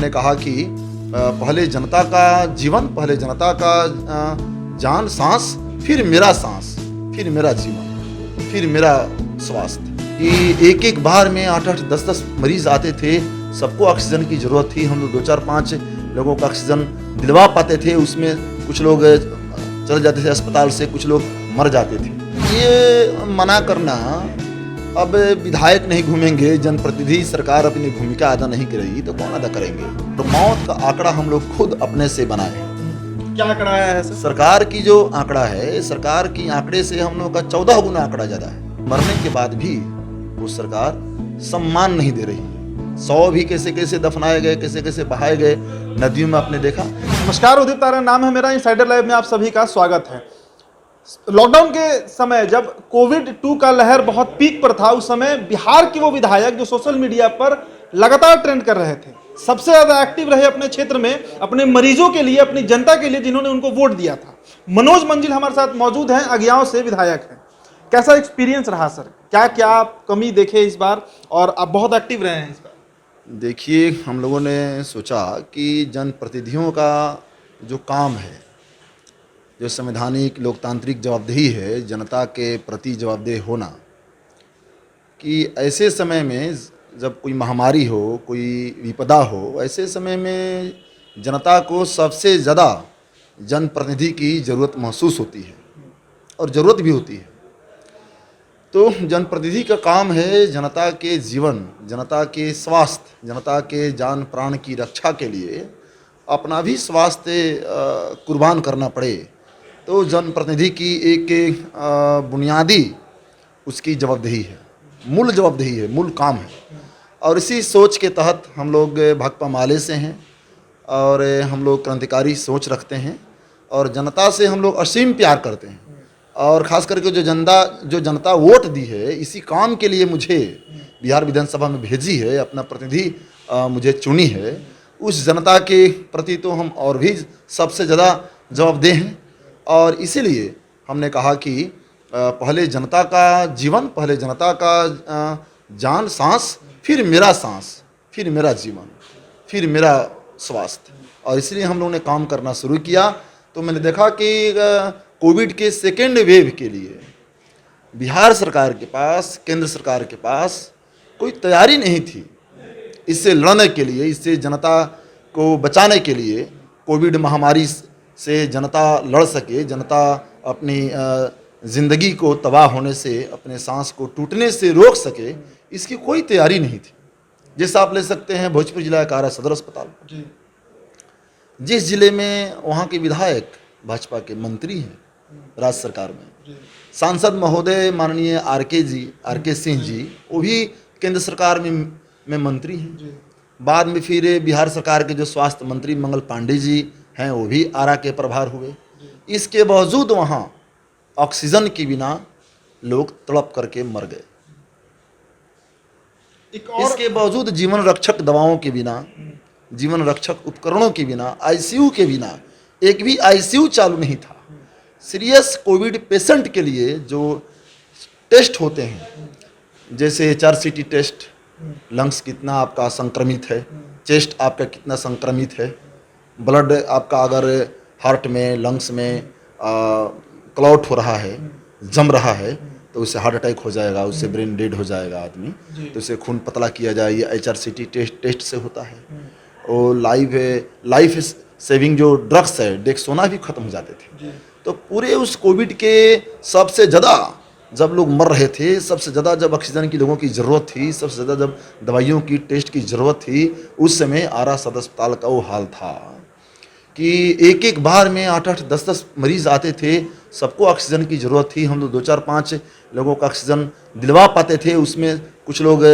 हमने कहा कि पहले जनता का जीवन, पहले जनता का जान, सांस, फिर मेरा सांस, फिर मेरा जीवन, फिर मेरा स्वास्थ्य। कि एक एक बार में 8-8, 10-10 मरीज आते थे, सबको ऑक्सीजन की ज़रूरत थी। हम लोग 2-4-5 लोगों को ऑक्सीजन दिलवा पाते थे, उसमें कुछ लोग चले जाते थे अस्पताल से, कुछ लोग मर जाते थे। ये मना करना, अब विधायक नहीं घूमेंगे, जनप्रतिनिधि सरकार अपनी भूमिका अदा नहीं करेगी तो कौन अदा करेंगे। तो मौत का आंकड़ा हम लोग खुद अपने से बनाए। क्या आंकड़ा आया है सर? सरकार की जो आंकड़ा है, सरकार की आंकड़े से हम लोग का 14 गुना आंकड़ा ज़्यादा है। मरने के बाद भी वो सरकार सम्मान नहीं दे रही है। 100 भी कैसे कैसे दफनाए गए, कैसे कैसे बहाए गए नदियों में, आपने देखा। नमस्कार, उदित तारा नाम है मेरा, इनसाइडर लाइव में आप सभी का स्वागत है। लॉकडाउन के समय जब कोविड-2 का लहर बहुत पीक पर था, उस समय बिहार के वो विधायक जो सोशल मीडिया पर लगातार ट्रेंड कर रहे थे, सबसे ज्यादा एक्टिव रहे अपने क्षेत्र में, अपने मरीजों के लिए, अपनी जनता के लिए, जिन्होंने उनको वोट दिया था। मनोज मंजिल हमारे साथ मौजूद हैं, अगियाओं से विधायक हैं। कैसा एक्सपीरियंस रहा सर? क्या क्या आप कमी देखे इस बार, और आप बहुत एक्टिव रहे हैं इस बार? देखिए, हम लोगों ने सोचा कि जनप्रतिनिधियों का जो काम है, जो संवैधानिक लोकतांत्रिक जवाबदेही है, जनता के प्रति जवाबदेह होना, कि ऐसे समय में जब कोई महामारी हो, कोई विपदा हो, ऐसे समय में जनता को सबसे ज़्यादा जनप्रतिनिधि की ज़रूरत महसूस होती है, और ज़रूरत भी होती है। तो जनप्रतिनिधि का काम है जनता के जीवन, जनता के स्वास्थ्य, जनता के जान प्राण की रक्षा के लिए अपना भी स्वास्थ्य कुर्बान करना पड़े, तो जनप्रतिनिधि की एक बुनियादी उसकी जवाबदेही है, मूल जवाबदेही है, मूल काम है। और इसी सोच के तहत हम लोग भाकपा माले से हैं, और हम लोग क्रांतिकारी सोच रखते हैं, और जनता से हम लोग असीम प्यार करते हैं। और ख़ास करके जो जनता वोट दी है, इसी काम के लिए मुझे बिहार विधानसभा में भेजी है, अपना प्रतिनिधि मुझे चुनी है, उस जनता के प्रति तो हम और भी सबसे ज़्यादा जवाबदेह हैं। और इसीलिए हमने कहा कि पहले जनता का जीवन, पहले जनता का जान, सांस, फिर मेरा सांस, फिर मेरा जीवन, फिर मेरा स्वास्थ्य। और इसलिए हम लोगों ने काम करना शुरू किया। तो मैंने देखा कि कोविड के सेकेंड वेव के लिए बिहार सरकार के पास, केंद्र सरकार के पास कोई तैयारी नहीं थी इससे लड़ने के लिए, इससे जनता को बचाने के लिए। कोविड महामारी से जनता लड़ सके, जनता अपनी ज़िंदगी को तबाह होने से, अपने सांस को टूटने से रोक सके, इसकी कोई तैयारी नहीं थी। जैसे आप ले सकते हैं भोजपुर जिला का सदर अस्पताल, जिस जिले में वहाँ के विधायक भाजपा के मंत्री हैं राज्य सरकार में, सांसद महोदय माननीय आर के सिंह जी, वो भी केंद्र सरकार में मंत्री हैं। बाद में फिर बिहार सरकार के जो स्वास्थ्य मंत्री मंगल पांडे जी हैं, वो भी आरा के प्रभार हुए। इसके बावजूद वहाँ ऑक्सीजन के बिना लोग तड़प करके मर गए। इसके बावजूद जीवन रक्षक दवाओं के बिना, जीवन रक्षक उपकरणों के बिना, आईसीयू के बिना, एक भी आईसीयू चालू नहीं था। सीरियस कोविड पेशेंट के लिए जो टेस्ट होते हैं, जैसे HRCT टेस्ट, लंग्स कितना आपका संक्रमित है, चेस्ट आपका कितना संक्रमित है, ब्लड आपका अगर हार्ट में, लंग्स में क्लॉट हो रहा है, जम रहा है, तो उससे हार्ट अटैक हो जाएगा, उससे ब्रेन डेड हो जाएगा आदमी, तो उससे खून पतला किया जाए, ये HRCT टेस्ट से होता है। और लाइफ सेविंग जो ड्रग्स है, डेक्सोना भी ख़त्म हो जाते थे। तो पूरे उस कोविड के सबसे ज़्यादा जब लोग मर रहे थे, सबसे ज़्यादा जब ऑक्सीजन की लोगों की ज़रूरत थी, सबसे ज़्यादा जब दवाइयों की टेस्ट की ज़रूरत थी, उस समय आरा सदर अस्पताल का वो हाल था कि एक एक बार में 8-8, 10-10 मरीज आते थे, सबको ऑक्सीजन की ज़रूरत थी। हम लोग 2-4-5 लोगों को ऑक्सीजन दिलवा पाते थे, उसमें कुछ लोग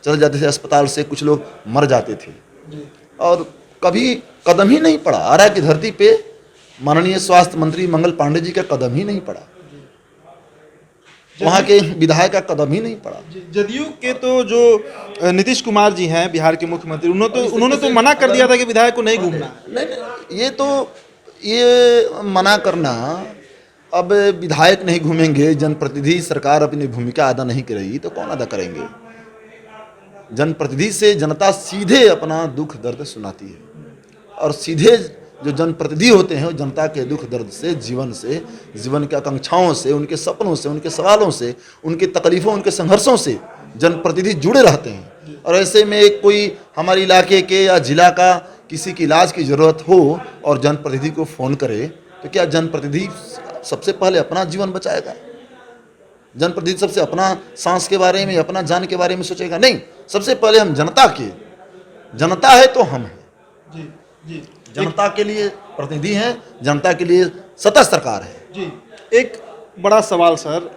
चले जाते थे अस्पताल से, कुछ लोग मर जाते थे। और कभी कदम ही नहीं पड़ा आरा की धरती पे, माननीय स्वास्थ्य मंत्री मंगल पांडे जी का कदम ही नहीं पड़ा, वहाँ के विधायक का कदम ही नहीं पड़ा। जदयू के तो जो नीतीश कुमार जी हैं बिहार के मुख्यमंत्री, उन्होंने तो मना कर दिया था कि विधायक को नहीं घूमना। नहीं, ये मना करना, अब विधायक नहीं घूमेंगे, जनप्रतिनिधि सरकार अपनी भूमिका अदा नहीं करेगी तो कौन अदा करेंगे। जनप्रतिनिधि से जनता सीधे अपना दुख दर्द सुनाती है और सीधे जो जनप्रतिनिधि होते हैं वो जनता के दुख दर्द से, जीवन की आकांक्षाओं से, उनके सपनों से, उनके सवालों से, उनकी तकलीफ़ों, उनके संघर्षों से जनप्रतिनिधि जुड़े रहते हैं। और ऐसे में एक कोई हमारे इलाके के या जिला का किसी की इलाज की ज़रूरत हो और जनप्रतिनिधि को फ़ोन करे तो क्या जनप्रतिनिधि सबसे पहले अपना जीवन बचाएगा? जनप्रतिनिधि सबसे अपना सांस के बारे में, अपना जान के बारे में सोचेगा? नहीं, सबसे पहले हम जनता है तो हम हैं। जी जी जनता के लिए प्रतिनिधि हैं, जनता के लिए सतत सरकार है। जी। एक बड़ा सवाल सर,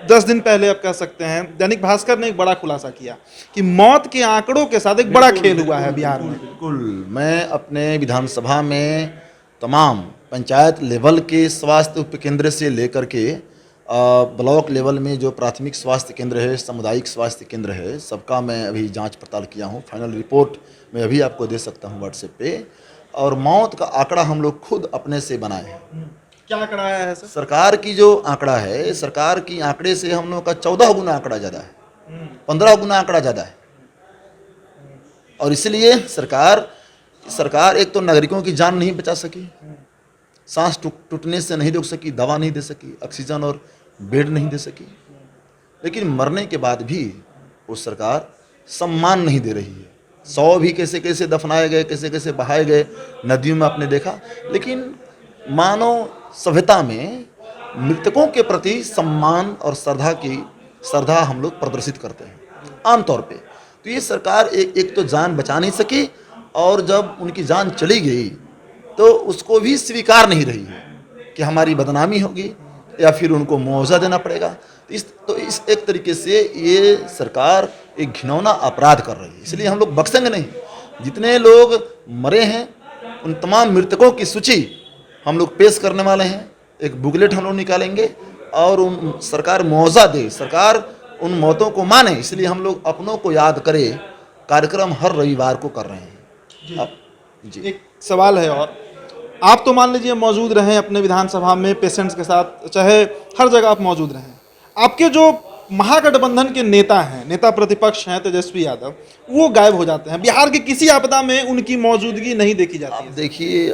10 दिन पहले आप कह सकते हैं दैनिक भास्कर ने एक बड़ा खुलासा किया कि मौत के आंकड़ों के साथ एक बड़ा खेल हुआ है बिहार में। बिल्कुल, मैं अपने विधानसभा में तमाम पंचायत लेवल के स्वास्थ्य उपकेंद्र से लेकर के ब्लॉक लेवल में जो प्राथमिक स्वास्थ्य केंद्र है, सामुदायिक स्वास्थ्य केंद्र है, सबका मैं अभी जांच पड़ताल किया हूं। फाइनल रिपोर्ट मैं अभी आपको दे सकता हूं व्हाट्सएप पे। और मौत का आंकड़ा हम लोग खुद अपने से बनाए हैं। क्या आंकड़ा आया है सर? सरकार की जो आंकड़ा है, सरकार की आंकड़े से हम लोग का 14 गुना आंकड़ा ज़्यादा है, 15 गुना आंकड़ा ज़्यादा है। और इसलिए सरकार एक तो नागरिकों की जान नहीं बचा सकी, सांस टूटने से नहीं रोक सकी, दवा नहीं दे सकी, ऑक्सीजन और बेड नहीं दे सकी, लेकिन मरने के बाद भी वो सरकार सम्मान नहीं दे रही है। 100 भी कैसे कैसे दफनाए गए, कैसे कैसे बहाए गए नदियों में, आपने देखा। लेकिन मानव सभ्यता में मृतकों के प्रति सम्मान और श्रद्धा हम लोग प्रदर्शित करते हैं आमतौर पे। तो ये सरकार एक तो जान बचा नहीं सकी, और जब उनकी जान चली गई तो उसको भी स्वीकार नहीं रही है कि हमारी बदनामी होगी या फिर उनको मुआवजा देना पड़ेगा। तो इस एक तरीके से ये सरकार एक घिनौना अपराध कर रही है। इसलिए हम लोग बख्शेंगे नहीं। जितने लोग मरे हैं उन तमाम मृतकों की सूची हम लोग पेश करने वाले हैं। एक बुकलेट हम लोग निकालेंगे और सरकार मुआवजा दे, सरकार उन मौतों को माने। इसलिए हम लोग अपनों को याद करें कार्यक्रम हर रविवार को कर रहे हैं। जी। एक सवाल है, और आप तो मान लीजिए मौजूद रहे अपने विधानसभा में पेशेंट्स के साथ, चाहे हर जगह आप मौजूद रहे। आपके जो महागठबंधन के नेता प्रतिपक्ष हैं तेजस्वी यादव, वो गायब हो जाते हैं। बिहार की किसी आपदा में उनकी मौजूदगी नहीं देखी जाती है। देखिए,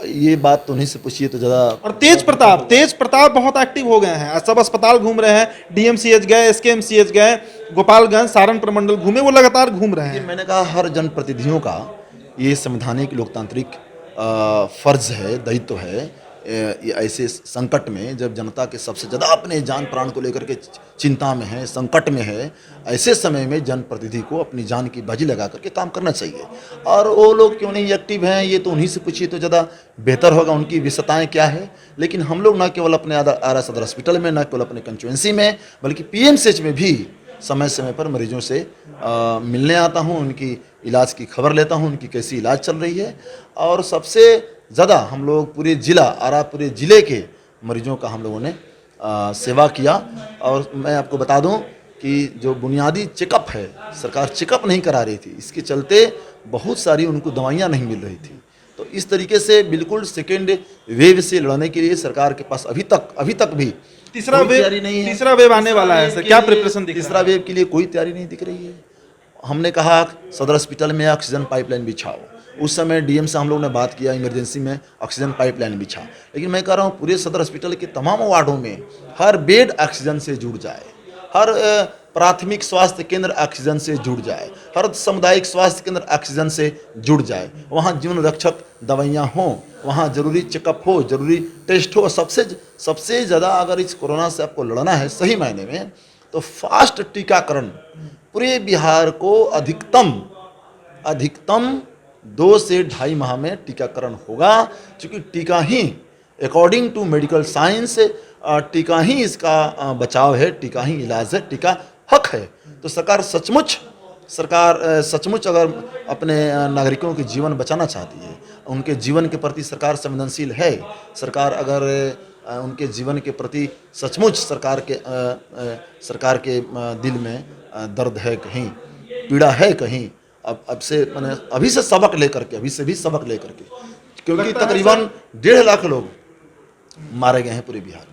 ये बात तो नहीं से पूछिए तो ज़्यादा। और तेज प्रताप बहुत एक्टिव हो गए हैं। सब अस्पताल घूम रहे हैं, डीएमसीएच गए, एसकेएमसीएच गए, गोपालगंज, सारण प्रमंडल घूमे, वो लगातार घूम रहे हैं। मैंने कहा हर जनप्रतिनिधियों का ये संवैधानिक लोकतांत्रिक फर्ज है, दायित्व है। ये ऐसे संकट में जब जनता के सबसे ज़्यादा अपने जान प्राण को लेकर के चिंता में है, संकट में है, ऐसे समय में जनप्रतिनिधि को अपनी जान की बाजी लगा करके काम करना चाहिए। और वो लोग क्यों नहीं एक्टिव हैं, ये तो उन्हीं से पूछिए तो ज़्यादा बेहतर होगा, उनकी विशेषताएँ क्या है। लेकिन हम लोग न केवल अपने आरा सदर हॉस्पिटल में, न केवल अपने कंस्टिट्यूंसी में, बल्कि पीएमसीएच में भी समय समय पर मरीजों से मिलने आता हूँ, उनकी इलाज की खबर लेता हूँ, उनकी कैसी इलाज चल रही है। और सबसे ज़्यादा हम लोग पूरे ज़िले के मरीजों का हम लोगों ने सेवा किया। और मैं आपको बता दूं कि जो बुनियादी चेकअप है, सरकार चेकअप नहीं करा रही थी, इसके चलते बहुत सारी उनको दवाइयाँ नहीं मिल रही थी। तो इस तरीके से बिल्कुल सेकेंड वेव से लड़ने के लिए सरकार के पास अभी तक भी तीसरा वेव आने वाला है सर, क्या प्रिपरेशन दिख रहा है? तीसरा वेव के लिए कोई तैयारी नहीं दिख रही है। हमने कहा सदर हॉस्पिटल में ऑक्सीजन पाइपलाइन बिछाओ, उस समय डीएम से हम लोग ने बात किया इमरजेंसी में ऑक्सीजन पाइपलाइन बिछा। लेकिन मैं कह रहा हूँ पूरे सदर हॉस्पिटल के तमाम वार्डों में हर बेड ऑक्सीजन से जुड़ जाए, हर प्राथमिक स्वास्थ्य केंद्र ऑक्सीजन से जुड़ जाए, हर सामुदायिक स्वास्थ्य केंद्र ऑक्सीजन से जुड़ जाए। वहाँ जीवन रक्षक दवाइयाँ हों, वहाँ जरूरी चेकअप हो, जरूरी टेस्ट हो। सबसे ज़्यादा अगर इस कोरोना से आपको लड़ना है सही मायने में, तो फास्ट टीकाकरण पूरे बिहार को अधिकतम 2 से 2.5 माह में टीकाकरण होगा। क्योंकि टीका ही अकॉर्डिंग टू मेडिकल साइंस टीका ही इसका बचाव है, टीका ही इलाज है, टीका हक है। तो सरकार सचमुच अगर अपने नागरिकों के जीवन बचाना चाहती है, उनके जीवन के प्रति सरकार संवेदनशील है, सरकार अगर उनके जीवन के प्रति सचमुच सरकार के दिल में दर्द है, कहीं पीड़ा है, कहीं अब से मैंने अभी से सबक लेकर के, क्योंकि तकरीबन 1.5 लाख लोग मारे गए हैं पूरे बिहार में।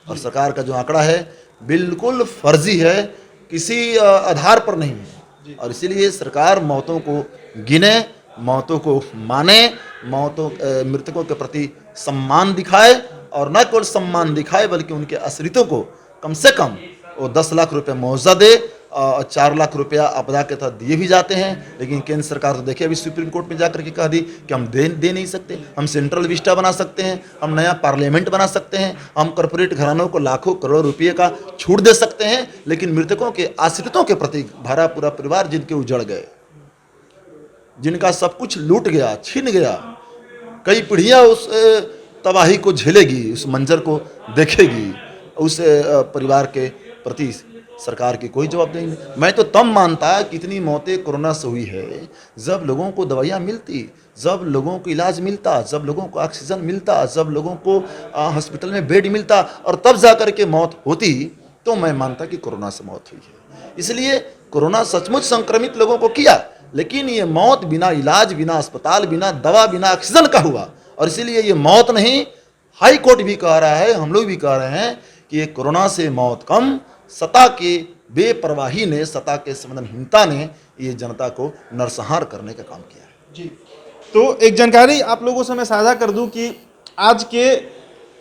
और सरकार का जो आंकड़ा है बिल्कुल फर्जी है किसी आधार पर नहीं है। और इसीलिए सरकार मौतों को गिने, मौतों को माने, मृतकों के प्रति सम्मान दिखाए, और न केवल सम्मान दिखाए बल्कि उनके आश्रितों को कम से कम वो 10 लाख रुपए मुआवजा दे, 4 लाख रुपया आपदा के तहत दिए भी जाते हैं। लेकिन केंद्र सरकार तो देखिए अभी सुप्रीम कोर्ट में जाकर के कह दी कि हम दे नहीं सकते। हम सेंट्रल विस्टा बना सकते हैं, हम नया पार्लियामेंट बना सकते हैं, हम कॉरपोरेट घरानों को लाखों करोड़ रुपये का छूट दे सकते हैं, लेकिन मृतकों के आश्रितों के प्रति भरा पूरा परिवार जिनके उजड़ गए, जिनका सब कुछ लूट गया, छीन गया, कई पीढ़ियाँ उस तबाही को झेलेगी, उस मंजर को देखेगी, उस परिवार के प्रति सरकार की कोई जवाबदेही नहीं। मैं तो तब मानता कि इतनी मौतें कोरोना से हुई है जब लोगों को दवाइयाँ मिलती, जब लोगों को इलाज मिलता, जब लोगों को ऑक्सीजन मिलता, जब लोगों को हॉस्पिटल में बेड मिलता, और तब जा कर के मौत होती, तो मैं मानता कि कोरोना से मौत हुई है। इसलिए कोरोना सचमुच संक्रमित लोगों को किया, लेकिन ये मौत बिना इलाज, बिना अस्पताल, बिना दवा, बिना ऑक्सीजन का हुआ। और इसीलिए ये मौत नहीं, हाई कोर्ट भी कह रहा है, हम लोग भी कह रहे हैं कि ये कोरोना से मौत कम, सत्ता के बेपरवाही ने, सत्ता के संवेदनहीनता ने ये जनता को नरसंहार करने का काम किया है। जी, तो एक जानकारी आप लोगों से मैं साझा कर दूं कि आज के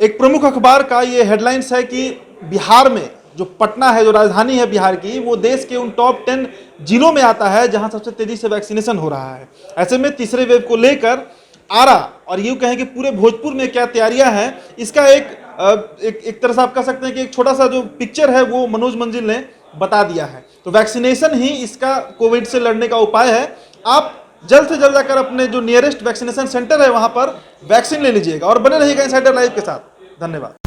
एक प्रमुख अखबार का ये हेडलाइंस है कि बिहार में जो पटना है, जो राजधानी है बिहार की, वो देश के उन टॉप 10 जिलों में आता है जहां सबसे तेजी से वैक्सीनेशन हो रहा है। ऐसे में तीसरे वेव को लेकर आरा और यूं कहें कि पूरे भोजपुर में क्या तैयारियां हैं, इसका एक तरह से आप कह सकते हैं कि एक छोटा सा जो पिक्चर है वो मनोज मंजिल ने बता दिया है। तो वैक्सीनेशन ही इसका कोविड से लड़ने का उपाय है। आप जल्द से जल्द जाकर अपने जो नियरेस्ट वैक्सीनेशन सेंटर है वहां पर वैक्सीन ले लीजिएगा और बने रहिएगा इनसाइडर लाइव के साथ। धन्यवाद।